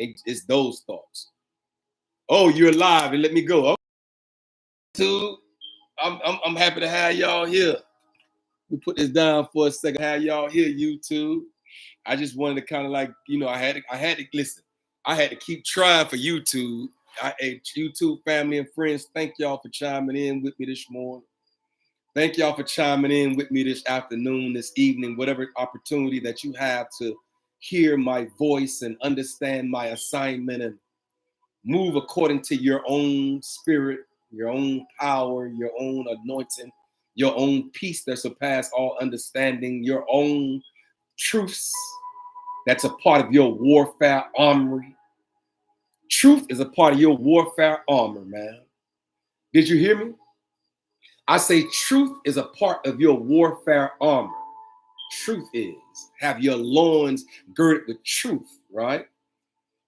It's those thoughts. Oh, you're alive and let me go. YouTube, I'm happy to have y'all here. We put this down for a second. Have y'all here, YouTube. I just wanted to kind of like, I had to listen. I had to keep trying for YouTube. YouTube family and friends, thank y'all for chiming in with me this morning. Thank y'all for chiming in with me this afternoon, this evening, whatever opportunity that you have to hear my voice and understand my assignment and move according to your own spirit, your own power, your own anointing, your own peace that surpasses all understanding, your own truths that's a part of your warfare armory. Truth is a part of your warfare armor, man. Did you hear me? I say truth is a part of your warfare armor. Truth is. Have your loins girded with truth, right?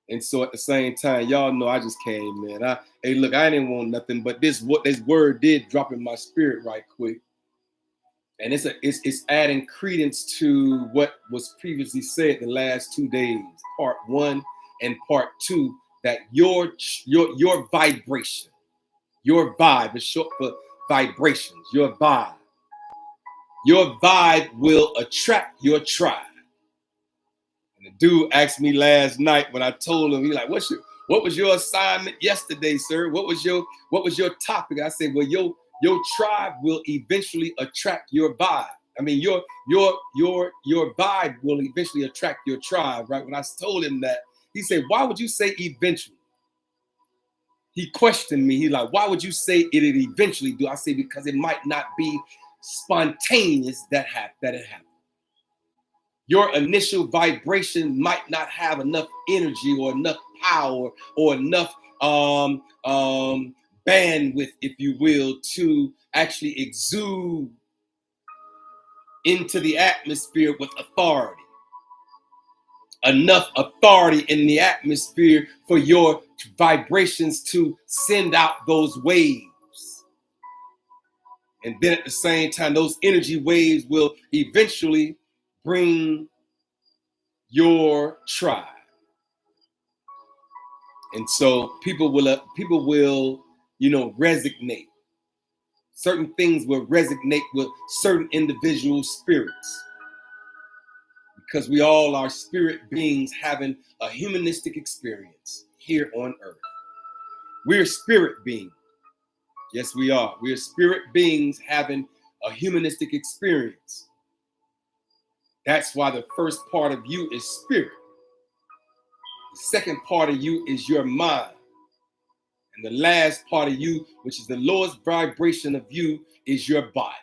And so at the same time, y'all know I just came, man. Hey, look, I didn't want nothing, but this word did drop in my spirit right quick. And it's adding credence to what was previously said the last 2 days, part 1 and part 2, that your vibration, your vibe is short for vibrations, your vibe will attract your tribe. And the dude asked me last night when I told him, he like, what was your assignment yesterday, sir? What was your topic? I said, well, your tribe will eventually attract your vibe. I mean, your vibe will eventually attract your tribe, right? When I told him that, he said, why would you say eventually? He questioned me. He's like, why would you say it'd eventually do? I say, because it might not be spontaneous that it happened. Your initial vibration might not have enough energy or enough power or enough bandwidth, if you will, to actually exude into the atmosphere with authority. Enough authority in the atmosphere for your vibrations to send out those waves. And then at the same time, those energy waves will eventually bring your tribe. And so people will, resonate. Certain things will resonate with certain individual spirits. Because we all are spirit beings having a humanistic experience here on earth. We're spirit beings. Yes, we are. We're spirit beings having a humanistic experience. That's why the first part of you is spirit. The second part of you is your mind. And the last part of you, which is the lowest vibration of you, is your body.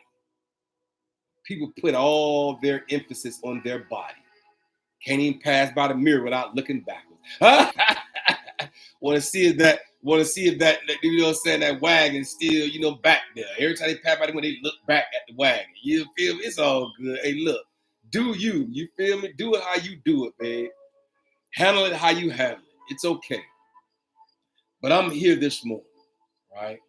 People put all their emphasis on their body. Can't even pass by the mirror without looking backwards. Want to see if that, you know what I'm saying, that wagon still, back there. Every time they pass by the window, they look back at the wagon. You feel me? It's all good. Hey, look, do you feel me? Do it how you do it, man. Handle it how you handle it. It's okay. But I'm here this morning, right?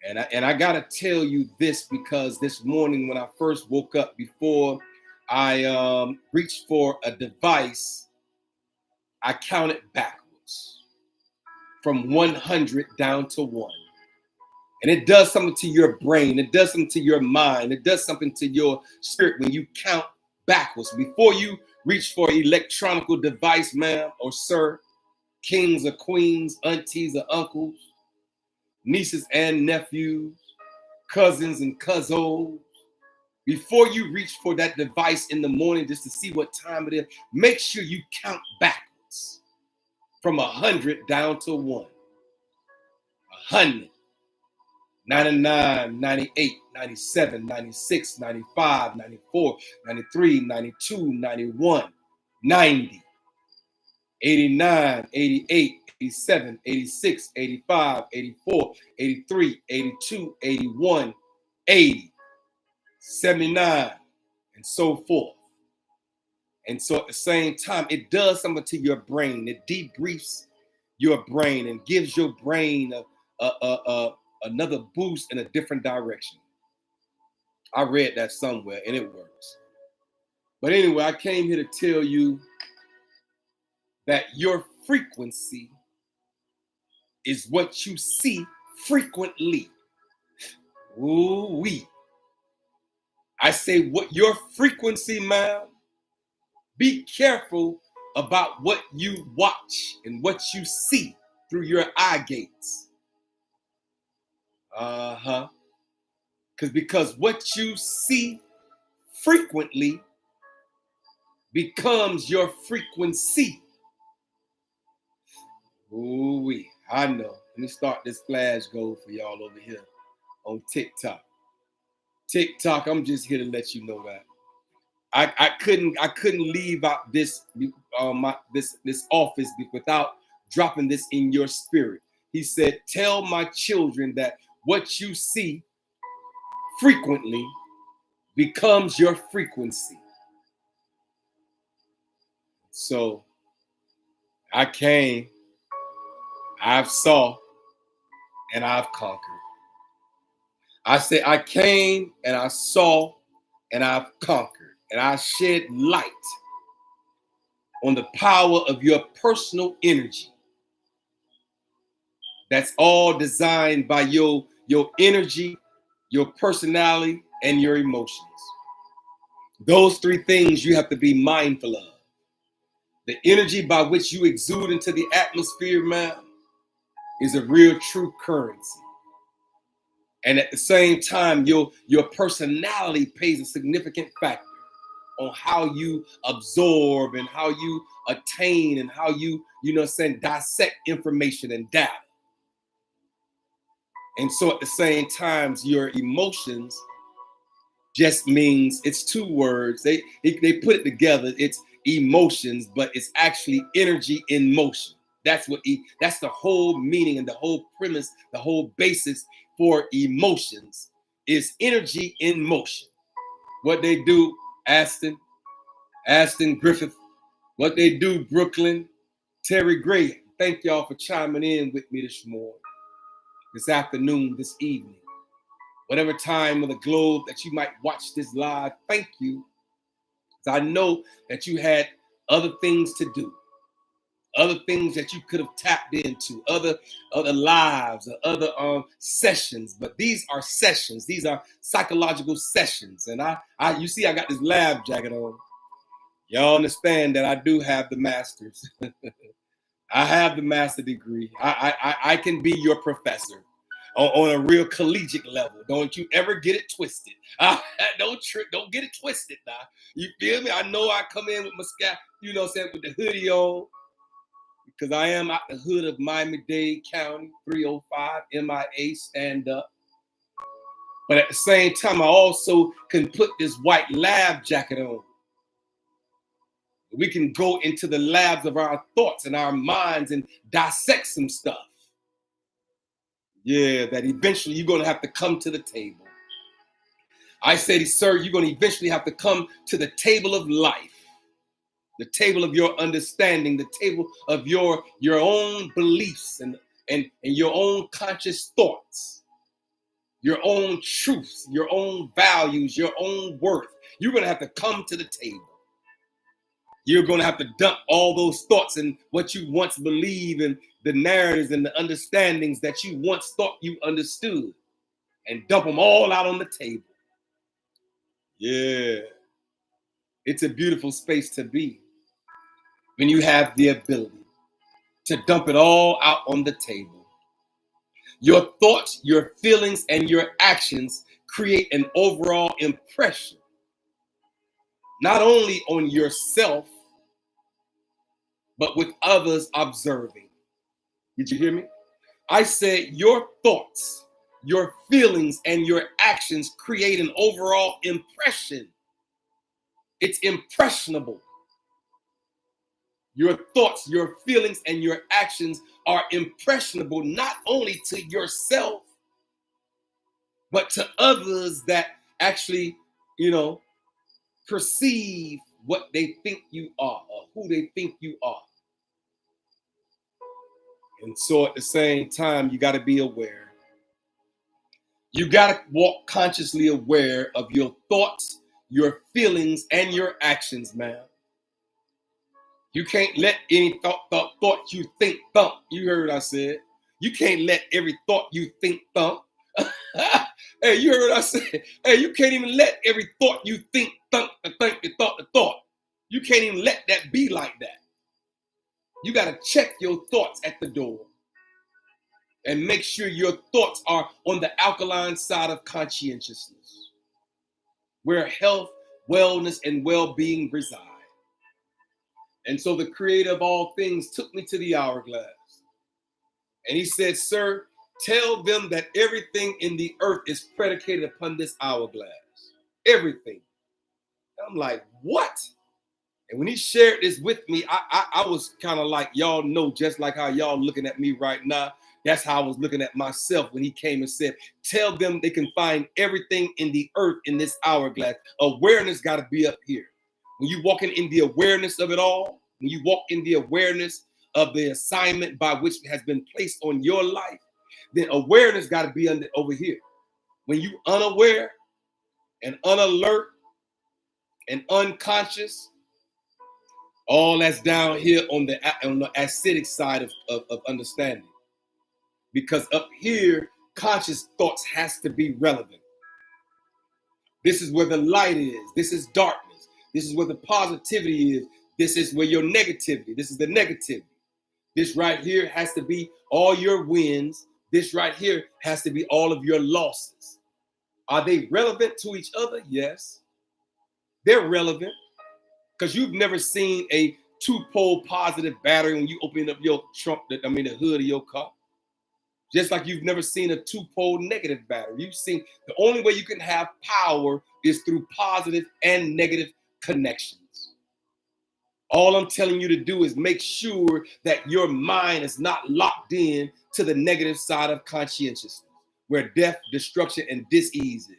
And I gotta tell you this, because this morning when I first woke up, before I reached for a device, I counted backwards from 100 down to 1. And it does something to your brain. It does something to your mind. It does something to your spirit when you count backwards. Before you reach for an electronic device, ma'am or sir, kings or queens, aunties or uncles, nieces and nephews, cousins and cousins, before you reach for that device in the morning just to see what time it is, make sure you count backwards from 100 down to 1. 100, 99, 98, 97, 96, 95, 94, 93, 92, 91, 90, 89, 88, 87, 86, 85, 84, 83, 82, 81, 80, 79, and so forth. And so at the same time, it does something to your brain. It debriefs your brain and gives your brain another boost in a different direction. I read that somewhere and it works. But anyway, I came here to tell you that your frequency is what you see frequently. Ooh-wee. I say, what your frequency, man, be careful about what you watch and what you see through your eye gates. Because what you see frequently becomes your frequency. Ooh-wee. I know. Let me start this flash goal for y'all over here on TikTok. TikTok, I'm just here to let you know that I couldn't leave out this this office without dropping this in your spirit. He said, "Tell my children that what you see frequently becomes your frequency." So I came, I've saw, and I've conquered. I say I came and I saw and I've conquered. And I shed light on the power of your personal energy. That's all designed by your energy, your personality, and your emotions. Those three things you have to be mindful of. The energy by which you exude into the atmosphere, man, is a real true currency. And at the same time, your personality plays a significant factor on how you absorb and how you attain and how you dissect information and data. And so at the same time, your emotions just means, it's two words. They put it together. It's emotions, but it's actually energy in motion. That's the whole meaning and the whole premise, the whole basis for emotions is energy in motion. What they do, Aston Griffith, what they do, Brooklyn, Terry Gray. Thank y'all for chiming in with me this morning, this afternoon, this evening. Whatever time of the globe that you might watch this live, thank you. I know that you had other things to do, other things that you could have tapped into, other lives, or other sessions. But these are sessions. These are psychological sessions. And you see, I got this lab jacket on. Y'all understand that I do have the master's. I have the master degree. I can be your professor on a real collegiate level. Don't you ever get it twisted. Don't get it twisted now. You feel me? I know I come in with my scalp, with the hoodie on, because I am out the hood of Miami-Dade County, 305 MIA, stand up. But at the same time, I also can put this white lab jacket on. We can go into the labs of our thoughts and our minds and dissect some stuff. Yeah, that eventually you're going to have to come to the table. I say, sir, you're going to eventually have to come to the table of life, the table of your understanding, the table of your own beliefs and your own conscious thoughts, your own truths, your own values, your own worth. You're going to have to come to the table. You're going to have to dump all those thoughts and what you once believed and the narratives and the understandings that you once thought you understood and dump them all out on the table. Yeah. It's a beautiful space to be when you have the ability to dump it all out on the table. Your thoughts, your feelings, and your actions create an overall impression, not only on yourself, but with others observing. Did you hear me? I said your thoughts, your feelings, and your actions create an overall impression. It's impressionable. Your thoughts, your feelings, and your actions are impressionable not only to yourself, but to others that actually, perceive what they think you are or who they think you are. And so at the same time, you got to be aware. You got to walk consciously aware of your thoughts, your feelings, and your actions, man. You can't let any thought you think thump. You heard what I said. You can't let every thought you think thump. Hey, you heard what I said. Hey, you can't even let every thought you think thump, the thought. You can't even let that be like that. You got to check your thoughts at the door and make sure your thoughts are on the alkaline side of conscientiousness, where health, wellness, and well-being reside. And so the creator of all things took me to the hourglass. And he said, sir, tell them that everything in the earth is predicated upon this hourglass. Everything. I'm like, what? And when he shared this with me, I was kind of like, y'all know, just like how y'all looking at me right now, that's how I was looking at myself when he came and said, tell them they can find everything in the earth in this hourglass. Awareness got to be up here. When you walking in the awareness of it all, when you walk in the awareness of the assignment by which has been placed on your life, then awareness got to be over here. When you unaware and unalert and unconscious, all that's down here on the acidic side of understanding. Because up here, conscious thoughts has to be relevant. This is where the light is. This is darkness. This is where the positivity is. This is where your negativity. This is the negativity. This right here has to be all your wins. This right here has to be all of your losses. Are they relevant to each other? Yes. They're relevant because you've never seen a two-pole positive battery when you open up your trunk, the hood of your car. Just like you've never seen a two-pole negative battery. You've seen the only way you can have power is through positive and negative connections. All I'm telling you to do is make sure that your mind is not locked in to the negative side of conscientiousness, where death, destruction, and dis-ease is.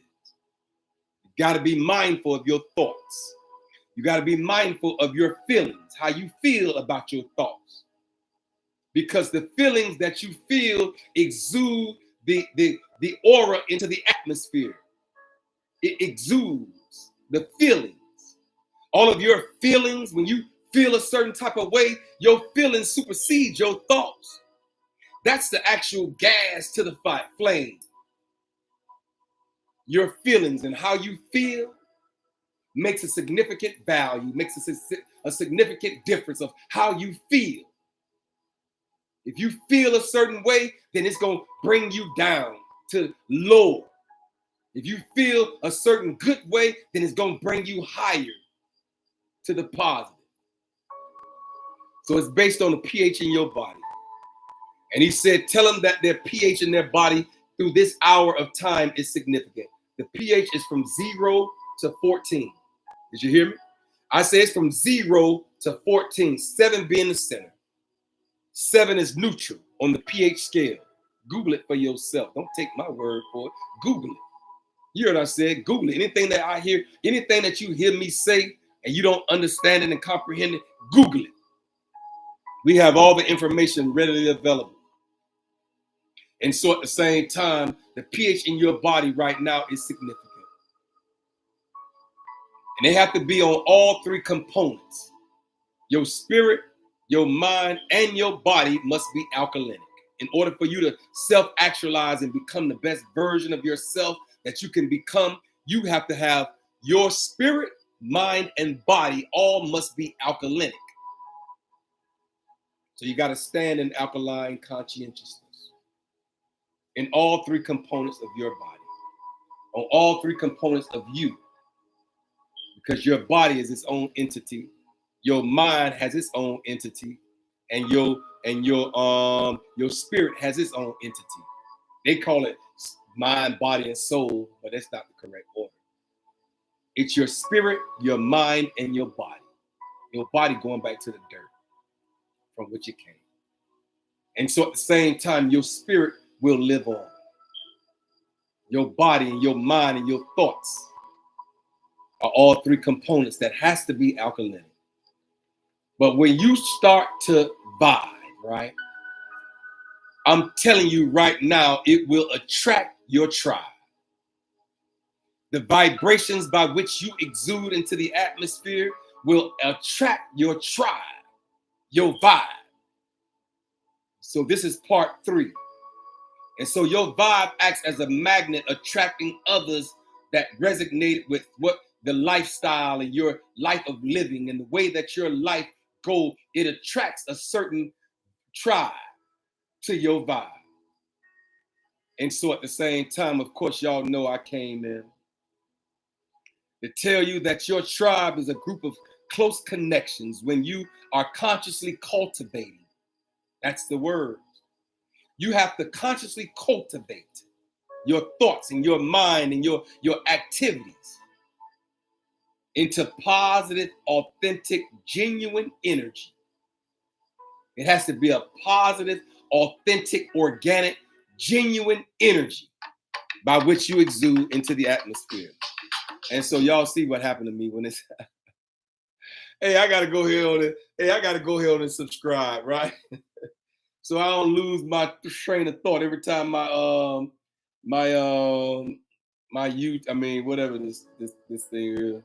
You got to be mindful of your thoughts. You got to be mindful of your feelings, how you feel about your thoughts. Because the feelings that you feel exude the aura into the atmosphere. It exudes the feelings. All of your feelings, when you feel a certain type of way, your feelings supersede your thoughts. That's the actual gas to the flame. Your feelings and how you feel makes a significant value, makes a significant difference of how you feel. If you feel a certain way, then it's going to bring you down to lower. If you feel a certain good way, then it's going to bring you higher to the positive. So it's based on the pH in your body. And he said, tell them that their pH in their body through this hour of time is significant. The pH is from 0 to 14. Did you hear me? I say it's from 0 to 14, 7 being the center. 7 is neutral on the pH scale. Google it for yourself. Don't take my word for it. Google it. You heard what I said. Google it. Anything that I hear, anything that you hear me say and you don't understand it and comprehend it, Google it. We have all the information readily available. And so at the same time, the pH in your body right now is significant. And they have to be on all 3 components. Your spirit, your mind, and your body must be alkalinic. In order for you to self-actualize and become the best version of yourself that you can become, you have to have your spirit, mind, and body all must be alkalinic. So you got to stand in alkaline conscientiousness in all 3 components of your body, on all 3 components of you, because your body is its own entity, your mind has its own entity, and your spirit has its own entity. They call it mind, body, and soul, but that's not the correct order. It's your spirit, your mind, and your body. Your body going back to the dirt from which it came. And so at the same time, your spirit will live on. Your body and your mind and your thoughts are all 3 components that has to be alkaline. But when you start to vibe, right? I'm telling you right now, it will attract your tribe. The vibrations by which you exude into the atmosphere will attract your tribe. your vibe. So this is part 3. And so your vibe acts as a magnet, attracting others that resonate with what the lifestyle and your life of living and the way that your life goes. It attracts a certain tribe to your vibe. And so at the same time, of course, y'all know I came in to tell you that your tribe is a group of close connections when you are consciously cultivating. That's the word. You have to consciously cultivate your thoughts and your mind and your activities into positive, authentic, genuine energy. It has to be a positive, authentic, organic, genuine energy by which you exude into the atmosphere. And so y'all see what happened to me when it's hey, I gotta go here on it. Hey, I gotta go here on and subscribe, right? So I don't lose my train of thought every time my youth, I mean, whatever this thing is.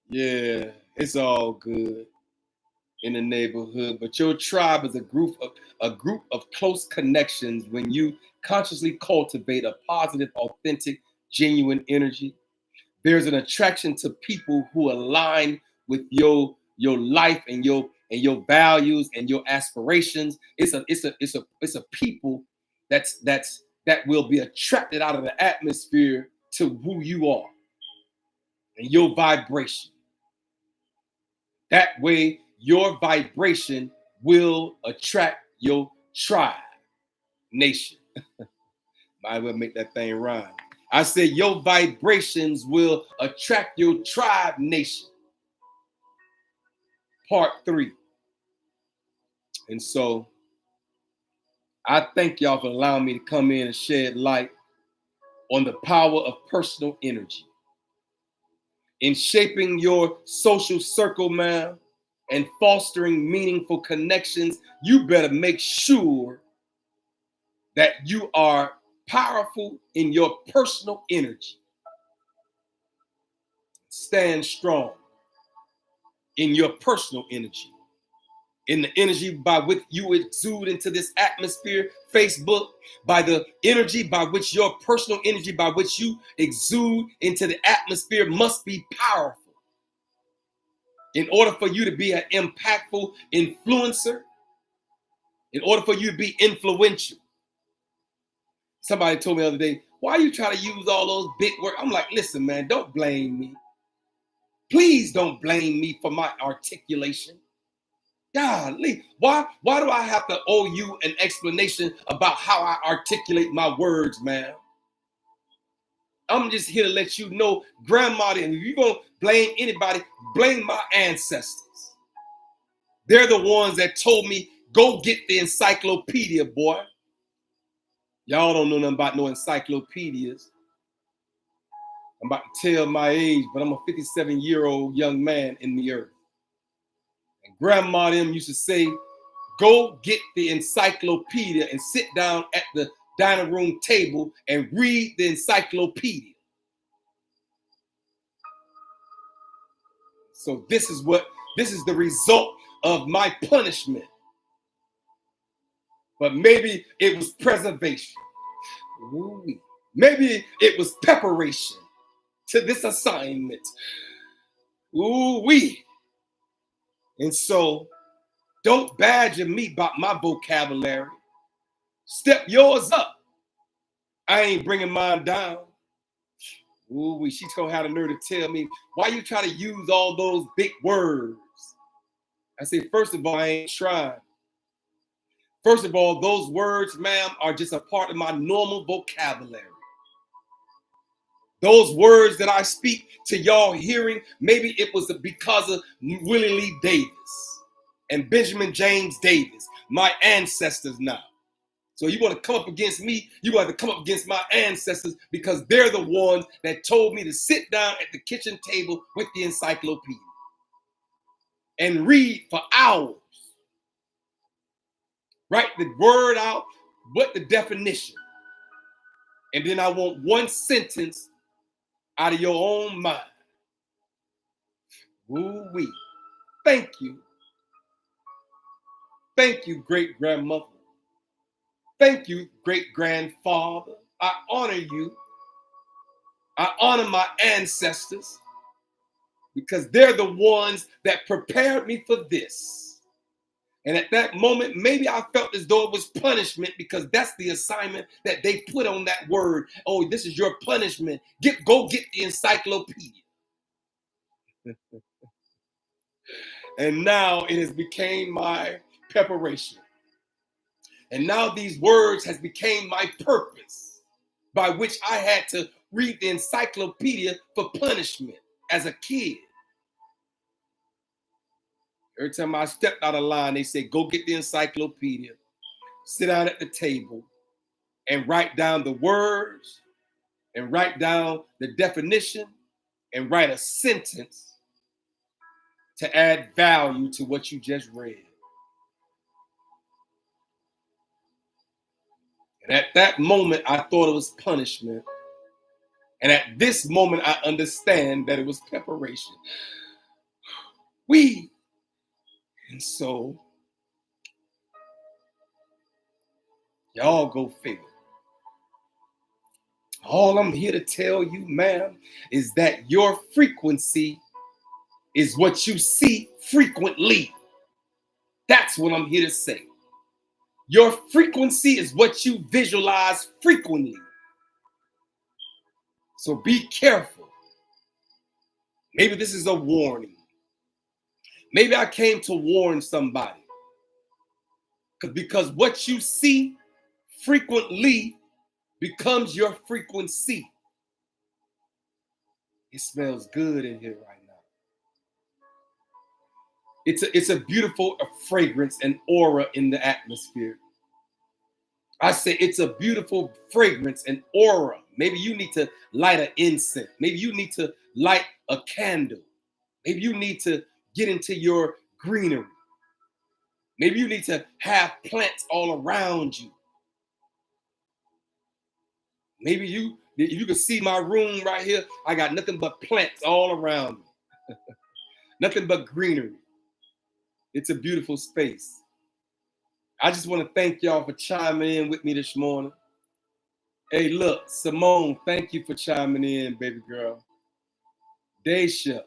Yeah, it's all good in the neighborhood. But your tribe is a group of close connections when you consciously cultivate a positive, authentic, genuine energy. There's an attraction to people who align with your life and your values and your aspirations. It's a people that will be attracted out of the atmosphere to who you are and your vibration. That way, your vibration will attract your tribe nation. Might as well make that thing rhyme. I said your vibrations will attract your tribe nation. Part 3. And so I thank y'all for allowing me to come in and shed light on the power of personal energy. In shaping your social circle, man, and fostering meaningful connections, you better make sure that you are powerful in your personal energy. Stand strong in your personal energy, in the energy by which you exude into this atmosphere, Facebook, by the energy by which your personal energy by which you exude into the atmosphere must be powerful. In order for you to be an impactful influencer, in order for you to be influential. Somebody told me the other day, why are you trying to use all those big words? I'm like, listen, man, don't blame me. Please don't blame me for my articulation. Golly, why do I have to owe you an explanation about how I articulate my words, man? I'm just here to let you know, grandma, and if you're going to blame anybody, blame my ancestors. They're the ones that told me, go get the encyclopedia, boy. Y'all don't know nothing about no encyclopedias. I'm about to tell my age, but I'm a 57-year-old young man in the earth. And grandma them used to say, go get the encyclopedia and sit down at the dining room table and read the encyclopedia. So this is the result of my punishment. But maybe it was preservation. Ooh. Maybe it was preparation to this assignment. Ooh-wee. And so don't badger me about my vocabulary. Step yours up. I ain't bringing mine down. Ooh-wee. She told how the nerve to tell me, why you try to use all those big words? I say, first of all, I ain't trying. First of all, those words, ma'am, are just a part of my normal vocabulary. Those words that I speak to y'all hearing, maybe it was because of Willie Lee Davis and Benjamin James Davis, my ancestors now. So you want to come up against me, you have to come up against my ancestors because they're the ones that told me to sit down at the kitchen table with the encyclopedia and read for hours. Write the word out, what the definition. And then I want one sentence out of your own mind. Woo-wee. Thank you Thank you, great-grandmother. Thank you, great-grandfather. I honor you. I honor my ancestors because they're the ones that prepared me for this. And at that moment, maybe I felt as though it was punishment because that's the assignment that they put on that word. Oh, this is your punishment. Go get the encyclopedia. And now it has become my preparation. And now these words has become my purpose by which I had to read the encyclopedia for punishment as a kid. Every time I stepped out of line, they said, go get the encyclopedia, sit down at the table, and write down the words, and write down the definition, and write a sentence to add value to what you just read. And at that moment, I thought it was punishment. And at this moment, I understand that it was preparation. And so, y'all go figure. All I'm here to tell you, ma'am, is that your frequency is what you see frequently. That's what I'm here to say. Your frequency is what you visualize frequently. So be careful. Maybe this is a warning. Maybe I came to warn somebody. Because what you see frequently becomes your frequency. It smells good in here right now. It's a beautiful fragrance and aura in the atmosphere. I say it's a beautiful fragrance and aura. Maybe you need to light an incense. Maybe you need to light a candle. Maybe you need to get into your greenery. Maybe you need to have plants all around you. Maybe if you can see my room right here, I got nothing but plants all around me. Nothing but greenery. It's a beautiful space. I just want to thank y'all for chiming in with me this morning. Hey, look, Simone, thank you for chiming in, baby girl. Daisha,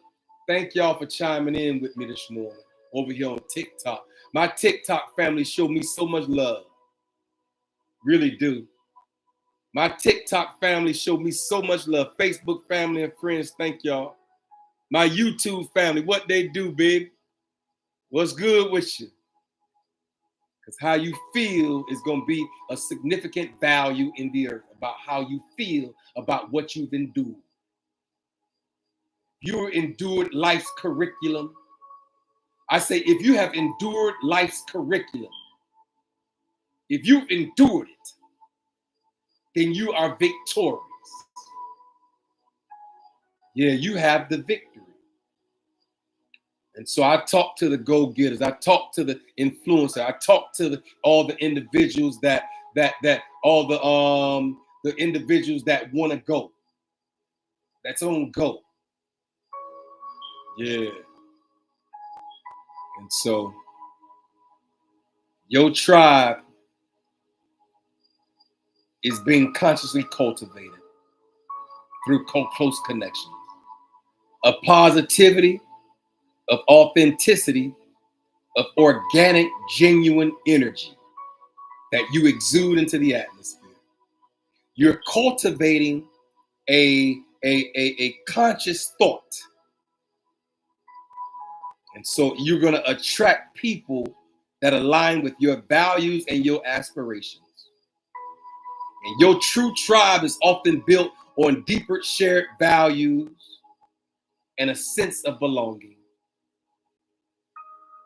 thank y'all for chiming in with me this morning over here on TikTok. My TikTok family showed me so much love. Really do. My TikTok family showed me so much love. Facebook family and friends, thank y'all. My YouTube family, what they do, baby? What's good with you? Because how you feel is going to be a significant value in the earth about how you feel about what you've endured. You endured life's curriculum. I say, if you have endured life's curriculum, if you've endured it, then you are victorious. Yeah, you have the victory. And so I talk to the go-getters. I talk to the influencer. I talk to all the individuals that all the individuals that want to go. That's on go. Yeah. And so your tribe is being consciously cultivated through close connections, of positivity, of authenticity, of organic, genuine energy that you exude into the atmosphere. You're cultivating a conscious thought. And so you're going to attract people that align with your values and your aspirations. And your true tribe is often built on deeper shared values and a sense of belonging.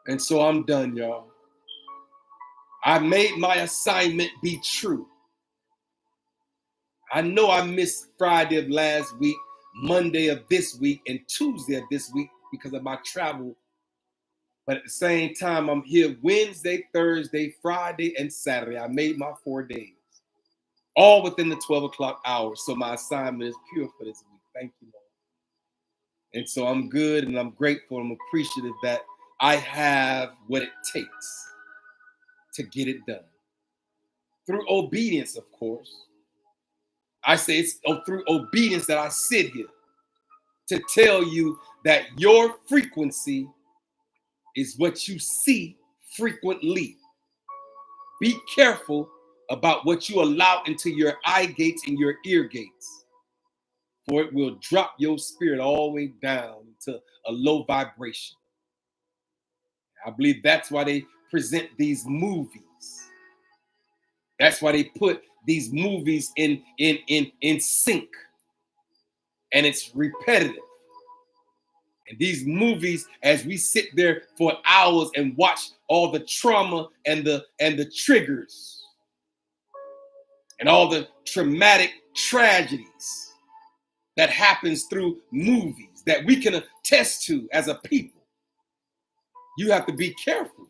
And so I'm done, y'all. I made my assignment be true. I know I missed Friday of last week, Monday of this week, and Tuesday of this week because of my travel. But at the same time, I'm here Wednesday, Thursday, Friday, and Saturday. I made my 4 days, all within the 12 o'clock hour. So my assignment is pure for this week. Thank you, Lord. And so I'm good and I'm grateful. I'm appreciative that I have what it takes to get it done. Through obedience, of course. I say it's through obedience that I sit here to tell you that your frequency is what you see frequently. Be careful about what you allow into your eye gates and your ear gates, for it will drop your spirit all the way down to a low vibration. I believe that's why they present these movies. That's why they put these movies in sync, and it's repetitive. And these movies, as we sit there for hours and watch all the trauma and the triggers and all the traumatic tragedies that happens through movies that we can attest to as a people, you have to be careful.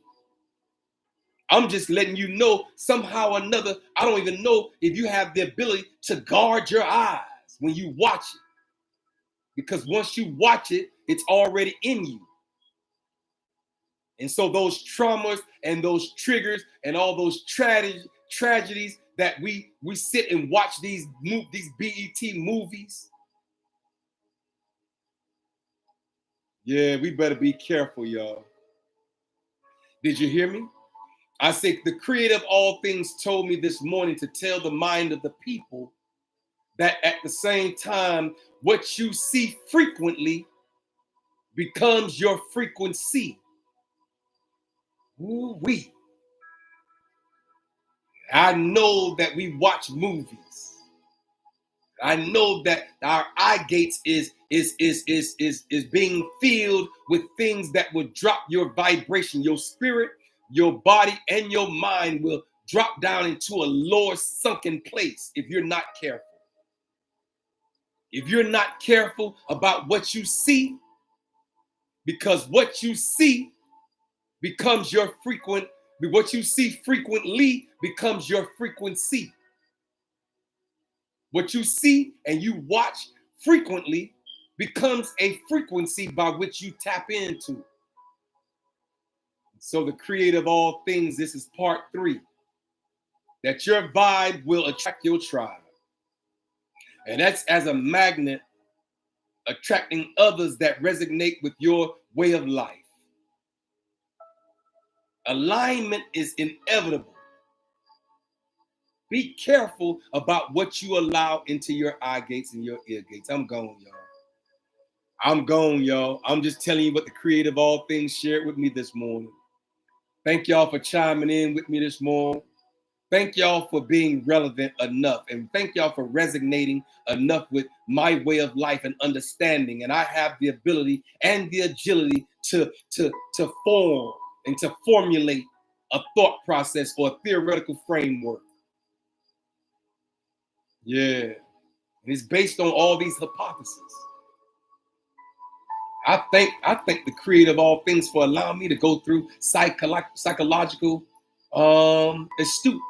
I'm just letting you know somehow or another, I don't even know if you have the ability to guard your eyes when you watch it. Because once you watch it, it's already in you. And so those traumas and those triggers and all those tragedies that we sit and watch these BET movies. Yeah, we better be careful, y'all. Did you hear me? I say the creator of all things told me this morning to tell the mind of the people that at the same time, what you see frequently becomes your frequency. Ooh-wee. I know that we watch movies. I know that our eye gates is being filled with things that will drop your vibration. Your spirit, your body, and your mind will drop down into a lower sunken place if you're not careful. If you're not careful about what you see, because what you see becomes your what you see frequently becomes your frequency. What you see and you watch frequently becomes a frequency by which you tap into. So the creator of all things, this is part 3, that your vibe will attract your tribe. And that's as a magnet attracting others that resonate with your way of life. Alignment is inevitable. Be careful about what you allow into your eye gates and your ear gates. I'm gone, y'all. I'm gone, y'all. I'm just telling you what the creator of all things shared with me this morning. Thank y'all for chiming in with me this morning. Thank y'all for being relevant enough. And thank y'all for resonating enough with my way of life and understanding. And I have the ability and the agility to form and to formulate a thought process or a theoretical framework. Yeah. And it's based on all these hypotheses. I thank the creator of all things for allowing me to go through psychological astuteness.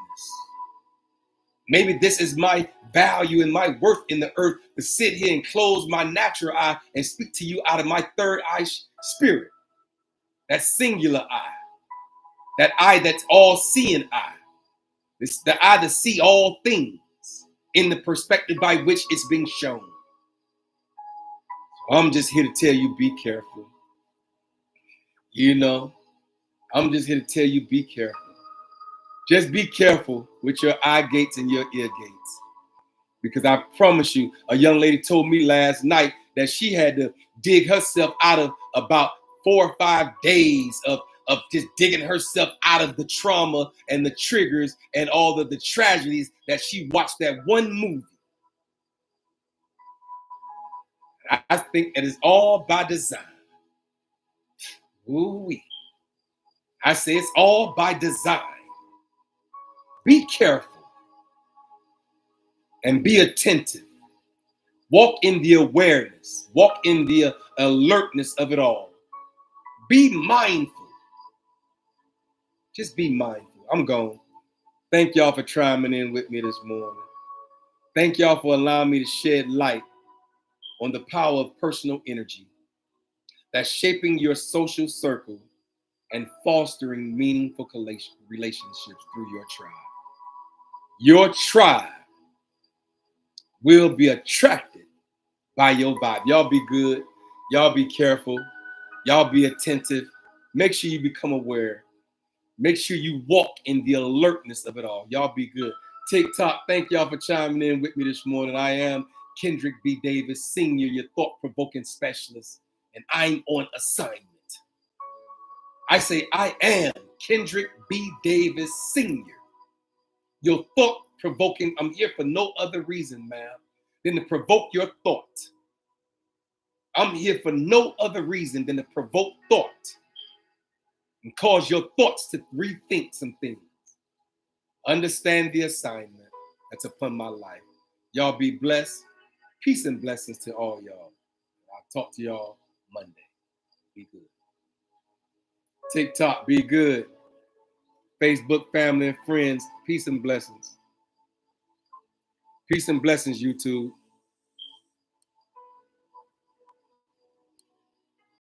Maybe this is my value and my worth in the earth, to sit here and close my natural eye and speak to you out of my third eye spirit, that singular eye, that eye that's all-seeing eye. It's the eye to see all things in the perspective by which it's being shown. So I'm just here to tell you, be careful. You know, I'm just here to tell you, be careful. Just be careful with your eye gates and your ear gates. Because I promise you, a young lady told me last night that she had to dig herself out of about 4 or 5 days of just digging herself out of the trauma and the triggers and all of the tragedies that she watched that one movie. I think it is all by design. Ooh-wee. I say it's all by design. Be careful and be attentive. Walk in the awareness. Walk in the alertness of it all. Be mindful. Just be mindful. I'm gone. Thank y'all for chiming in with me this morning. Thank y'all for allowing me to shed light on the power of personal energy that's shaping your social circle and fostering meaningful relationships through your tribe. Your tribe will be attracted by your vibe. Y'all be good. Y'all be careful. Y'all be attentive. Make sure you become aware. Make sure you walk in the alertness of it all. Y'all be good. TikTok, thank y'all for chiming in with me this morning. I am Kendrick B. Davis, Sr., your thought-provoking specialist, and I'm on assignment. I say I am Kendrick B. Davis, Sr., your thought-provoking. I'm here for no other reason, ma'am, than to provoke your thought. I'm here for no other reason than to provoke thought and cause your thoughts to rethink some things. Understand the assignment that's upon my life. Y'all be blessed. Peace and blessings to all y'all. I'll talk to y'all Monday. Be good. TikTok, be good. Facebook, family, and friends, peace and blessings. Peace and blessings, YouTube.